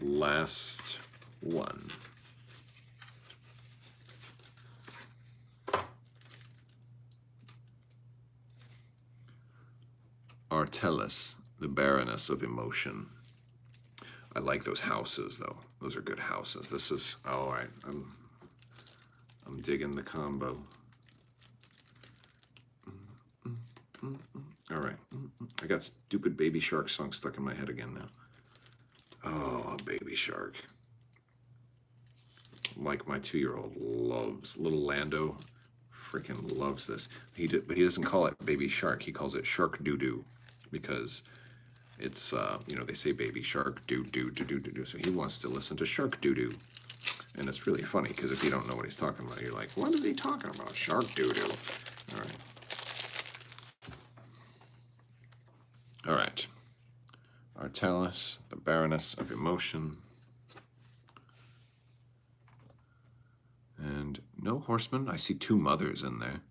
Last one. Artellus, the Baroness of Emotion. I like those houses, though. Those are good houses. This is... Oh, all right. I'm digging the combo. All right. I got stupid Baby Shark song stuck in my head again now. Oh, Baby Shark. Like my 2-year-old loves. Little Lando freaking loves this. But he doesn't call it Baby Shark. He calls it Shark Doo-Doo, because it's, you know, they say Baby Shark Doo-Doo. So he wants to listen to Shark Doo-Doo. And it's really funny, because if you don't know what he's talking about, you're like, what is he talking about? Shark Doo-Doo. All right. All right. Artellus, the Baroness of Emotion. And no horsemen. I see 2 mothers in there.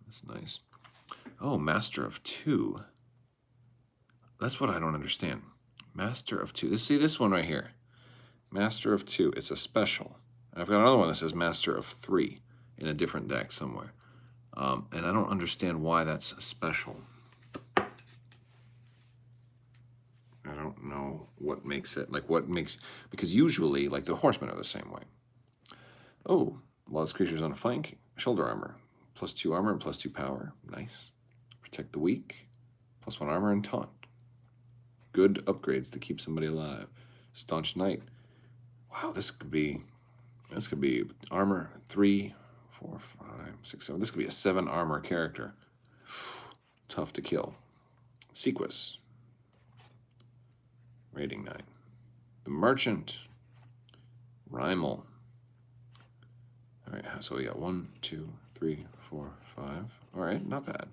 That's nice. Oh, Master of 2. That's what I don't understand. Master of 2. See this one right here. Master of 2. It's a special. I've got another one that says Master of 3 in a different deck somewhere. And I don't understand why that's special. I don't know what makes it, like what makes, because usually, like the horsemen are the same way. Oh, while this creature's on a flank, shoulder armor. +2 armor and +2 power. Nice. Protect the weak. +1 armor and taunt. Good upgrades to keep somebody alive. Staunch Knight. Wow, this could be armor 3, 4, 5, 6, 7. This could be a 7 armor character. Tough to kill. Sequus. Rating 9. The Merchant. Rymel. All right, so we got 1, 2, 3, 4, 5. All right, not bad.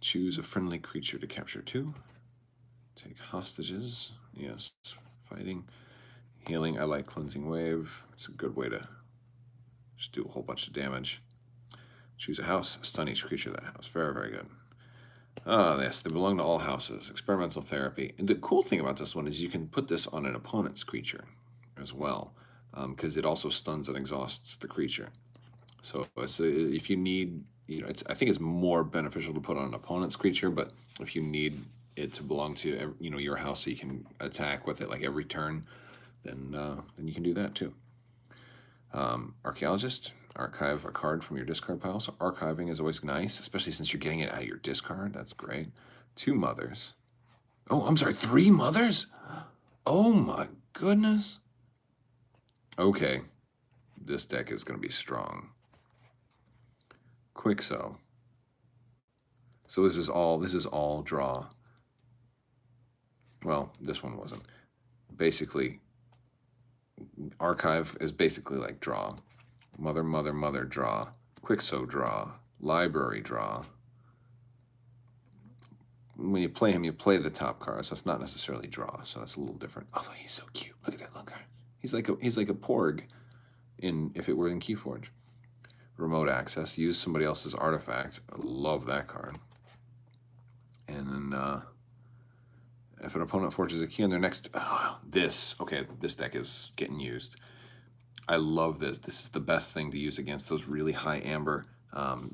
Choose a friendly creature to capture 2. Take hostages. Yes, fighting. Healing, I like Cleansing Wave. It's a good way to just do a whole bunch of damage. Choose a house, stun each creature of that house. Very, very good. Yes, they belong to all houses. Experimental therapy. And the cool thing about this one is you can put this on an opponent's creature as well, because it also stuns and exhausts the creature. So if you need, you know, I think it's more beneficial to put on an opponent's creature, but if you need it to belong to, you know, your house so you can attack with it like every turn, then you can do that too. Archaeologist. Archive a card from your discard pile. So archiving is always nice, especially since you're getting it out of your discard. That's great. 2 mothers. Oh, I'm sorry, 3 mothers? Oh my goodness. Okay. This deck is going to be strong. Quixo. So this is all draw. Well, this one wasn't. Basically, archive is basically like draw. Mother, mother, mother, draw. Quixo, draw. Library, draw. when you play him, you play the top card, so it's not necessarily draw. So that's a little different. Although he's so cute. Look at that little guy. He's like a porg if it were in KeyForge. Remote access. Use somebody else's artifact. I love that card. And then if an opponent forges a key on their next... this deck is getting used. I love this. This is the best thing to use against those really high amber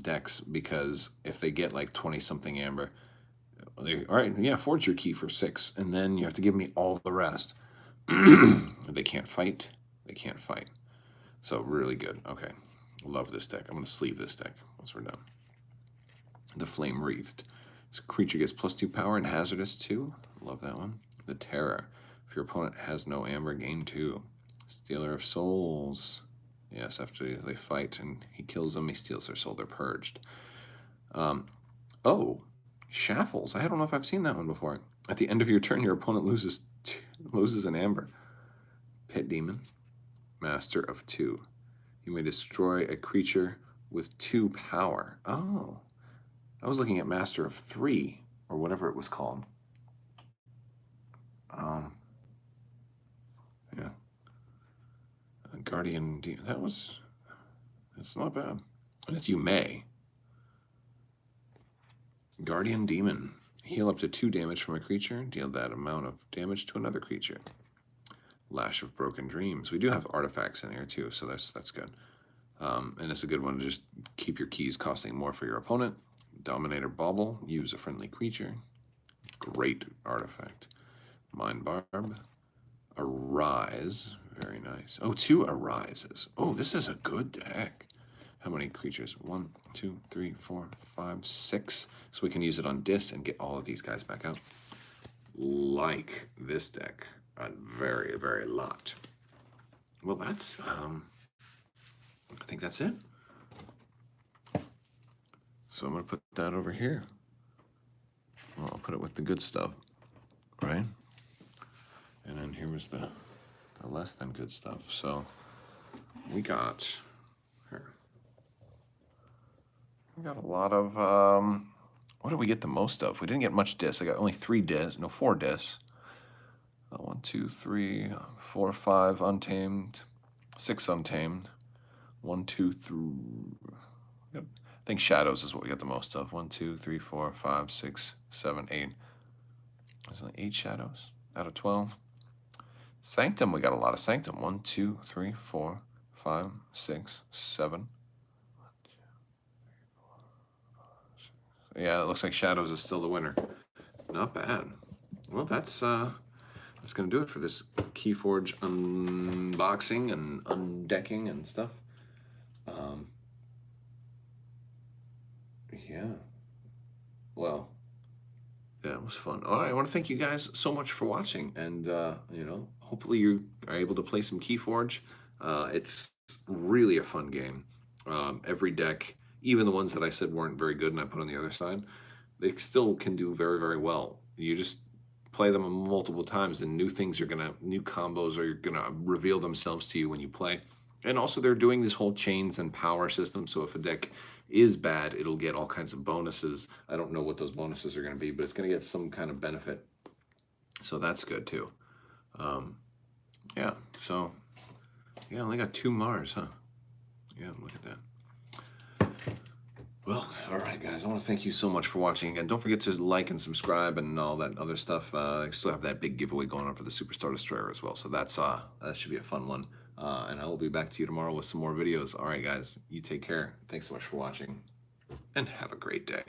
decks, because if they get like 20-something amber, all right, yeah, forge your key for 6, and then you have to give me all the rest. They can't fight. They can't fight. So really good. Okay, love this deck. I'm going to sleeve this deck once we're done. The Flame Wreathed. This creature gets +2 power and hazardous 2. Love that one. The Terror. If your opponent has no amber, gain 2. Stealer of Souls. Yes, after they fight and he kills them, he steals their soul. They're purged. Oh, Shaffles. I don't know if I've seen that one before. At the end of your turn, your opponent loses an amber. Pit Demon. Master of 2. You may destroy a creature with 2 power. Oh. I was looking at Master of 3, or whatever it was called. Yeah. Guardian Demon. That's not bad. And it's you may. Guardian Demon. Heal up to 2 damage from a creature. Deal that amount of damage to another creature. Lash of Broken Dreams. We do have artifacts in here too, so that's good. And it's a good one to just keep your keys costing more for your opponent. Dominator Bauble. Use a friendly creature. Great artifact. Mind Barb. Arise. Very nice. Oh, 2 Arises. Oh, this is a good deck. How many creatures? 1, 2, 3, 4, 5, 6. So we can use it on Dis and get all of these guys back out. Like this deck a very, very lot. Well, that's, I think that's it. So I'm going to put that over here. Well, I'll put it with the good stuff, right? And then here was the less than good stuff. So we got a lot of, what did we get the most of? We didn't get much Dis. I got only 4 Dis. 1, 2, 3, 4, 5 Untamed, 6 Untamed. 1, 2, 3. I think Shadows is what we got the most of. 1, 2, 3, 4, 5, 6, 7, 8. There's only 8 Shadows out of 12. Sanctum, we got a lot of Sanctum. 1, 2, 3, 4, 5, 6, 7. Yeah, it looks like Shadows is still the winner. Not bad. Well, that's going to do it for this KeyForge unboxing and undecking and stuff. Yeah. Well, yeah, it was fun. All right, I want to thank you guys so much for watching, and hopefully you are able to play some KeyForge. It's really a fun game. Every deck, even the ones that I said weren't very good and I put on the other side, they still can do very, very well. You just play them multiple times, and new combos are gonna reveal themselves to you when you play. And also, they're doing this whole chains and power system, so if a deck is bad, it'll get all kinds of bonuses. I don't know what those bonuses are going to be, but it's going to get some kind of benefit. So that's good too. Yeah, so yeah, I only got 2 Mars, huh? Yeah, look at that. Well, all right, guys, I want to thank you so much for watching again. Don't forget to like and subscribe and all that other stuff. I still have that big giveaway going on for the Superstar Destroyer as well, so that should be a fun one. And I will be back to you tomorrow with some more videos. All right, guys, you take care. Thanks so much for watching, and have a great day.